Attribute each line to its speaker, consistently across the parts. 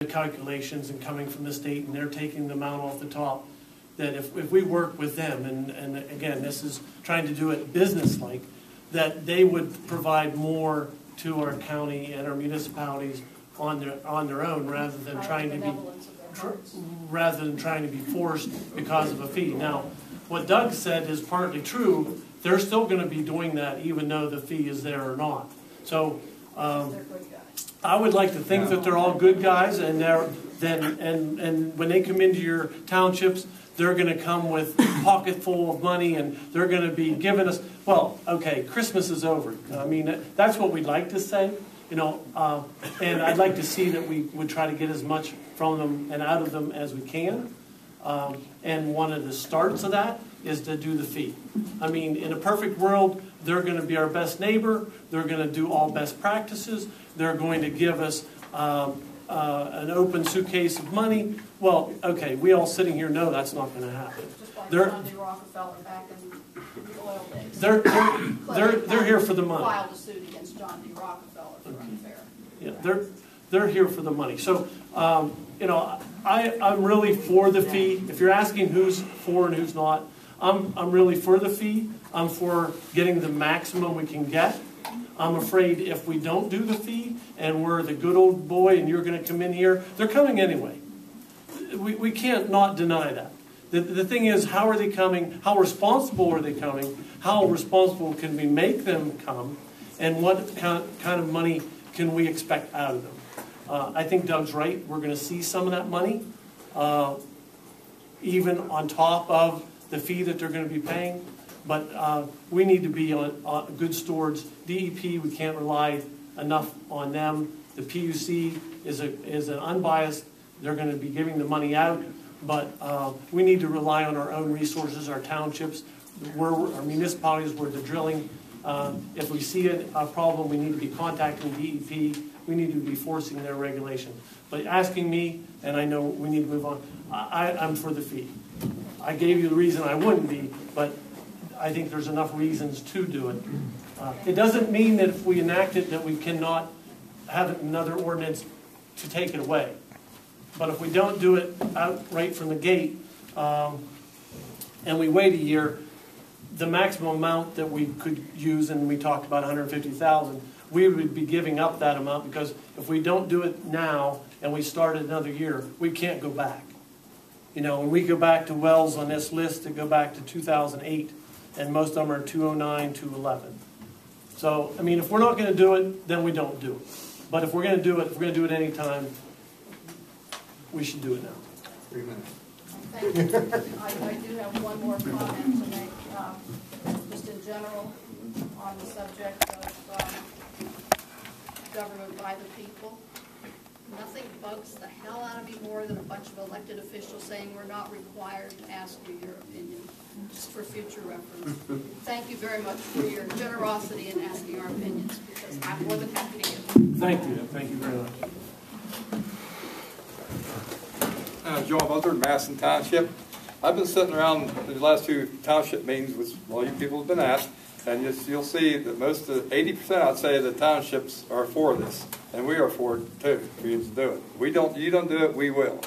Speaker 1: the calculations and coming from the state, and they're taking the amount off the top, that if we work with them, and again, this is trying to do it business-like, that they would provide more to our county and our municipalities on their own, rather than trying to be forced because of a fee. Now, what Doug said is partly true. They're still going to be doing that even though the fee is there or not. So I would like to think that they're all good guys, and and when they come into your townships, they're going to come with a pocket full of money, and they're going to be giving us, well, okay, Christmas is over. I mean, that's what we'd like to say, you know, and I'd like to see that we would try to get as much from them and out of them as we can. And one of the starts of that is to do the fee. I mean, in a perfect world, they're going to be our best neighbor. They're going to do all best practices. They're going to give us an open suitcase of money. Well, okay, we all sitting here know that's not going to happen.
Speaker 2: Just like John D. Rockefeller back in the oil days.
Speaker 1: They're here for the money.
Speaker 2: Filed a suit against John D. Rockefeller for unfair.
Speaker 1: Yeah, they're here for the money. So, you know, I'm really for the fee. If you're asking who's for and who's not, I'm really for the fee. I'm for getting the maximum we can get. I'm afraid if we don't do the fee and we're the good old boy and you're going to come in here, they're coming anyway. We can't not deny that. The thing is, how are they coming? How responsible are they coming? How responsible can we make them come? And what kind of money can we expect out of them? I think Doug's right. We're going to see some of that money, even on top of the fee that they're going to be paying. But we need to be on good stewards. DEP, we can't rely enough on them. The PUC is an unbiased. They're going to be giving the money out, but we need to rely on our own resources, our townships, our municipalities where the drilling. If we see a problem, we need to be contacting DEP. We need to be forcing their regulation. But asking me, and I know we need to move on, I'm for the fee. I gave you the reason I wouldn't be, but I think there's enough reasons to do it. It doesn't mean that if we enact it that we cannot have another ordinance to take it away. But if we don't do it right from the gate, and we wait a year, the maximum amount that we could use, and we talked about $150,000, we would be giving up that amount, because if we don't do it now and we start another year, we can't go back. You know, when we go back to wells on this list that go back to 2008, and most of them are 2009, 2011. So, I mean, if we're not going to do it, then we don't do it. But if we're going to do it, if we're going to do it any time, we should do it now.
Speaker 3: 3 minutes.
Speaker 2: Thank you. I do have one more comment to make, just in general, on the subject of government by the people. Nothing bugs the hell out of me more than a bunch of elected officials saying we're not required to ask you your opinion, just for future reference. Thank you very much for your generosity in asking our opinions, because I'm more than happy to hear them.
Speaker 1: Thank you. Thank you very much.
Speaker 3: John Butler, Madison Township. I've been sitting around the last 2 township meetings, which all you people have been asked, and you'll see that most of 80%, I'd say, of the townships are for this, and we are for it too. For you to do it. You don't do it, we will.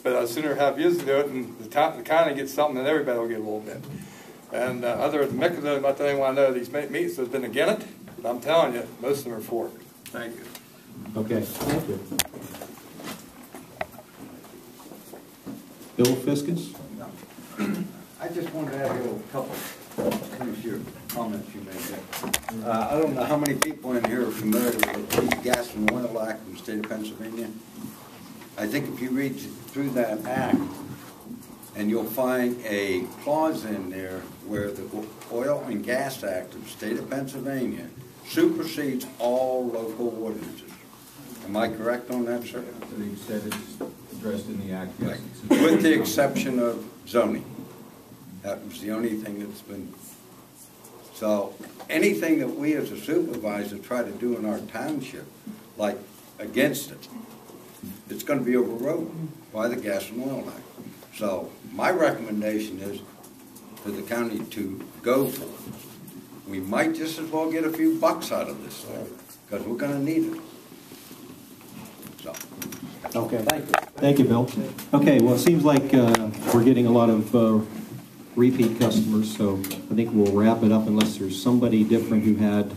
Speaker 3: But I'd sooner have you to do it, and the county gets something, and everybody will get a little bit. And other than Mick, about the only one I know these meetings has been against it. But I'm telling you, most of them are for it. Thank you.
Speaker 4: Okay, thank you. Bill Fiskus?
Speaker 5: I just wanted to add a couple of your comments you made there. I don't know how many people in here are familiar with the Gas and Oil Act in the state of Pennsylvania. I think if you read through that act, and you'll find a clause in there where the Oil and Gas Act of the state of Pennsylvania supersedes all local ordinances. Am I correct on that, sir?
Speaker 4: To the extent it's addressed in the act, yes.
Speaker 5: Right. With the exception of zoning. That was the only thing that's been. So anything that we as a supervisor try to do in our township, like against it, it's going to be overruled by the Gas and Oil Act. So my recommendation is for the county to go for it. We might just as well get a few bucks out of this thing, because we're going to need it. So.
Speaker 4: Okay.
Speaker 5: Thank you.
Speaker 4: Thank you, Bill. Okay, well, it seems like we're getting a lot of repeat customers, so I think we'll wrap it up unless there's somebody different who had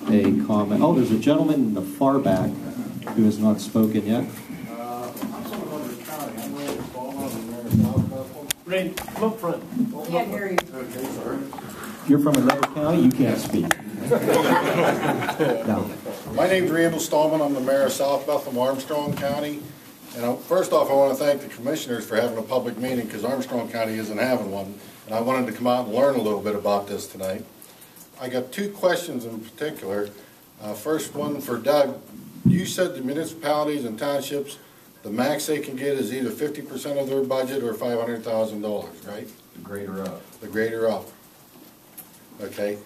Speaker 4: a comment. Oh, there's a gentleman in the far back who has not spoken yet.
Speaker 1: Ray, come up front.
Speaker 2: Can't hear you.
Speaker 4: You're from another county, you can't speak. No.
Speaker 6: My name's Randall Stallman. I'm the mayor of South Bethlehem, Armstrong County. And first off, I want to thank the commissioners for having a public meeting because Armstrong County isn't having one. And I wanted to come out and learn a little bit about this tonight. I got two questions in particular. First one for Doug. You said the municipalities and townships, the max they can get is either 50% of their budget or $500,000, right?
Speaker 4: The greater up.
Speaker 6: The greater up. Okay.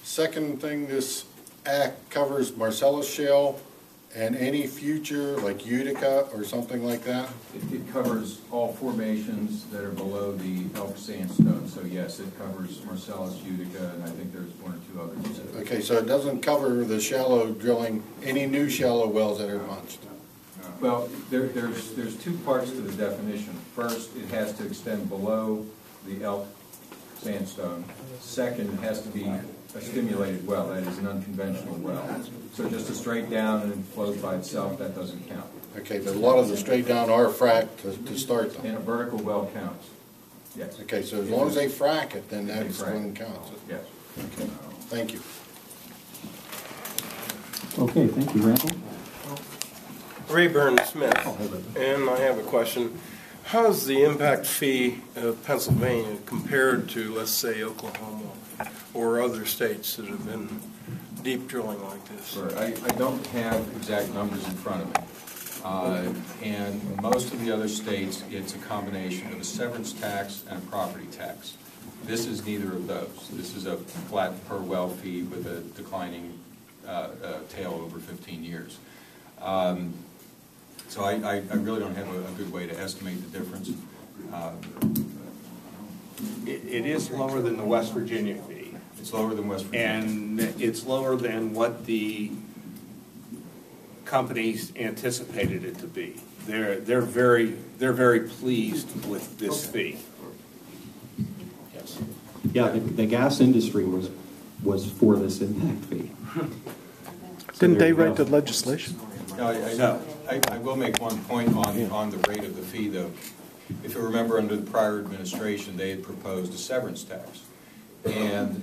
Speaker 6: Second thing, this act covers Marcellus Shale and any future, like Utica or something like that?
Speaker 4: It covers all formations that are below the Elk Sandstone. So yes, it covers Marcellus, Utica, and I think there's one or two others.
Speaker 6: Okay, so it doesn't cover the shallow drilling, any new shallow wells that are punched?
Speaker 4: Well, there's two parts to the definition. First, it has to extend below the Elk Sandstone. Second, it has to be a stimulated well, that is an unconventional well. So just a straight down and it flows by itself, that doesn't count.
Speaker 6: Okay, but a lot of the straight down are fracked to start them.
Speaker 4: And a vertical well counts. Yes.
Speaker 6: Okay, so as long as they frack it, then that's when it counts.
Speaker 4: Yes.
Speaker 6: Okay, thank you.
Speaker 4: Okay, thank you, Randall.
Speaker 7: Rayburn Smith, and I have a question. How is the impact fee of Pennsylvania compared to, let's say, Oklahoma or other states that have been deep drilling like this?
Speaker 4: Sure. I don't have exact numbers in front of me. And most of the other states, it's a combination of a severance tax and a property tax. This is neither of those. This is a flat per well fee with a declining tail over 15 years. So I really don't have a good way to estimate the difference.
Speaker 8: It is lower than the West Virginia fee.
Speaker 4: It's lower than West Virginia.
Speaker 8: And it's lower than what the companies anticipated it to be. They're very pleased with this fee. Yes.
Speaker 4: Yeah, the gas industry was for this impact fee.
Speaker 9: Didn't they write the legislation?
Speaker 4: No, I will make one point on the rate of the fee, though. If you remember, under the prior administration, they had proposed a severance tax. And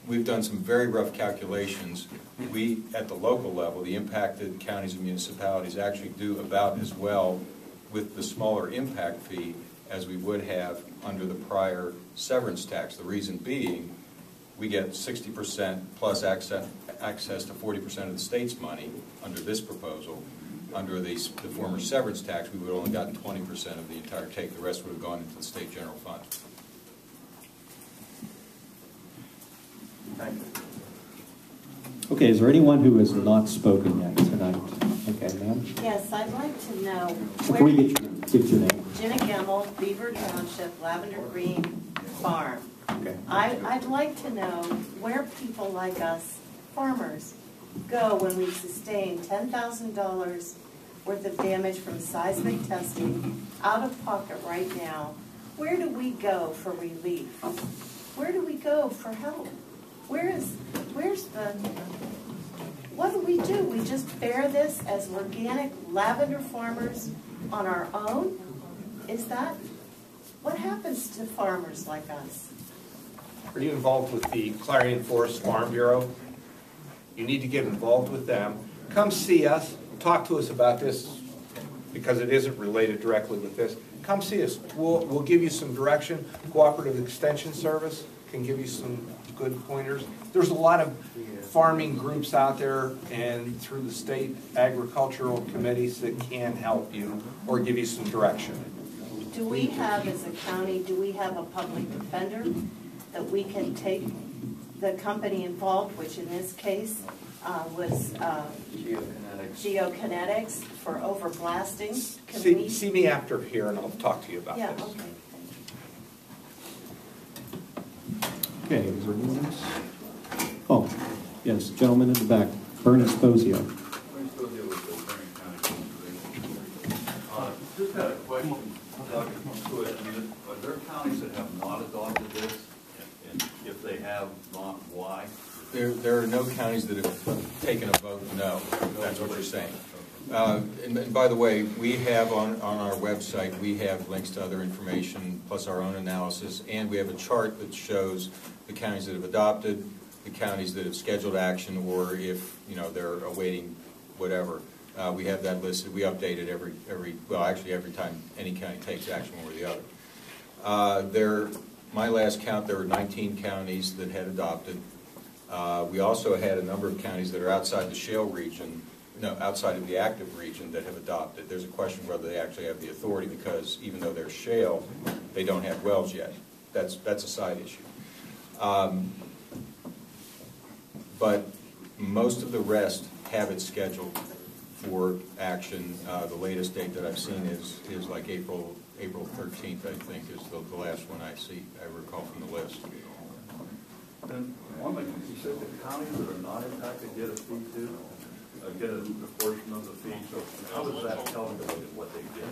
Speaker 4: we've done some very rough calculations. We, at the local level, the impacted counties and municipalities actually do about as well with the smaller impact fee as we would have under the prior severance tax. The reason being, we get 60% plus access to 40% of the state's money under this proposal. Under the former severance tax, we would have only gotten 20% of the entire take. The rest would have gone into the state general fund.
Speaker 7: Thank you.
Speaker 4: Okay, is there anyone who has not spoken yet tonight? Okay, ma'am.
Speaker 10: Yes, I'd like to know
Speaker 4: Before
Speaker 10: where
Speaker 4: you get your name.
Speaker 10: Jenna Gemmel, Beaver Township, Lavender Green Farm.
Speaker 4: Okay.
Speaker 10: I'd like to know where people like us, farmers, go when we sustain $10,000 worth of damage from seismic testing out of pocket right now. Where do we go for relief? Where do we go for help? Where's the, what do? We just bear this as organic lavender farmers on our own? Is that, what happens to farmers like us?
Speaker 8: Are you involved with the Clarion Forest Farm Bureau? You need to get involved with them. Come see us, talk to us about this, because it isn't related directly with this. Come see us. We'll give you some direction. Cooperative Extension Service can give you some good pointers. There's a lot of farming groups out there and through the state agricultural committees that can help you or give you some direction.
Speaker 10: Do we have, as a county, do we have a public defender that we can take the company involved, which in this case was Geokinetics for overblasting?
Speaker 8: See me after here and I'll talk to you about
Speaker 10: yeah,
Speaker 8: this.
Speaker 10: Okay.
Speaker 4: Okay, is there anyone else? Oh, yes, gentleman in the back, Bernie Sposio.
Speaker 11: Just had a question, Doug, if you could. I mean, are there counties that have not adopted this? And if they have not, why?
Speaker 4: There are no counties that have taken a vote no. That's what you're saying. And by the way, we have on our website, we have links to other information, plus our own analysis, and we have a chart that shows the counties that have adopted, the counties that have scheduled action, or if they're awaiting whatever. We have that listed. We update it every time any county takes action, one or the other. My last count, there were 19 counties that had adopted. We also had a number of counties that are outside the shale region, outside of the active region, that have adopted. There's a question whether they actually have the authority, because even though they're shale, they don't have wells yet. That's a side issue. But most of the rest have it scheduled for action. The latest date that I've seen is like April 13th, I think, is the last one I recall from the list.
Speaker 11: And one thing, you said the counties that are not impacted get a fee too? Get a portion of the fee, so how does that tell them what they get?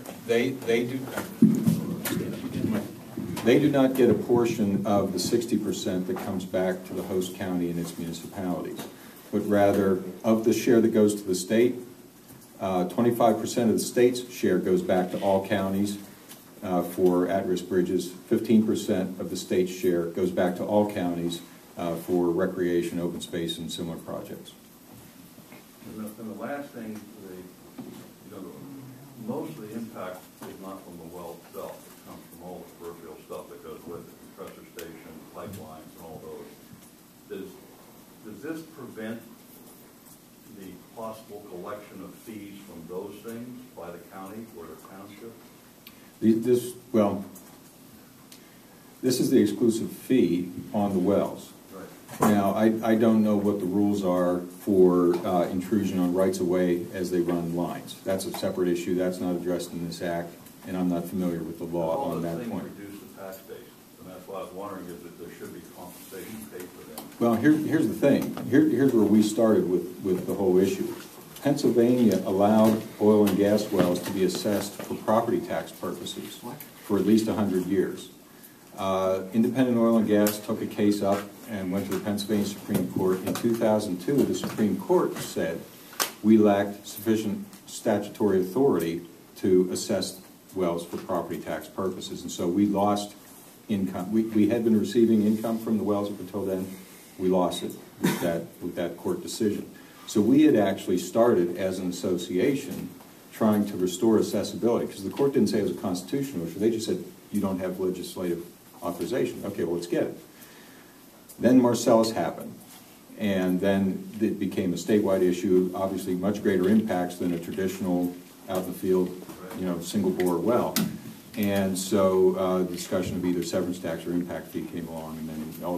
Speaker 4: They do not get a portion of the 60% that comes back to the host county and its municipalities, but rather of the share that goes to the state, 25% of the state's share goes back to all counties for at-risk bridges. 15% of the state's share goes back to all counties for recreation, open space, and similar projects.
Speaker 11: And the last thing, most of the impact is not from the well itself. It comes from all the peripheral stuff that goes with it, compressor station, pipelines, and all those. Does this prevent the possible collection of fees from those things by the county or the township?
Speaker 4: This is the exclusive fee on the wells.
Speaker 11: Right.
Speaker 4: Now, I don't know what the rules are for intrusion on rights-of-way as they run lines. That's a separate issue. That's not addressed in this act, and I'm not familiar with the law on that point.
Speaker 11: All those things reduce the tax base, and that's why I was wondering if there should be compensation paid for them.
Speaker 4: Well, here's the thing. Here's where we started with the whole issue. Pennsylvania allowed oil and gas wells to be assessed for property tax purposes for at least 100 years. Independent Oil and Gas took a case up and went to the Pennsylvania Supreme Court. In 2002, the Supreme Court said we lacked sufficient statutory authority to assess wells for property tax purposes, and so we lost income. We had been receiving income from the wells up until then. We lost it with that court decision. So we had actually started as an association trying to restore accessibility, because the court didn't say it was a constitutional issue. They just said, you don't have legislative authorization. Okay, well, let's get it. Then Marcellus happened, and then it became a statewide issue, obviously much greater impacts than a traditional out in the field, single bore well. And so the discussion of either severance tax or impact fee came along, and then all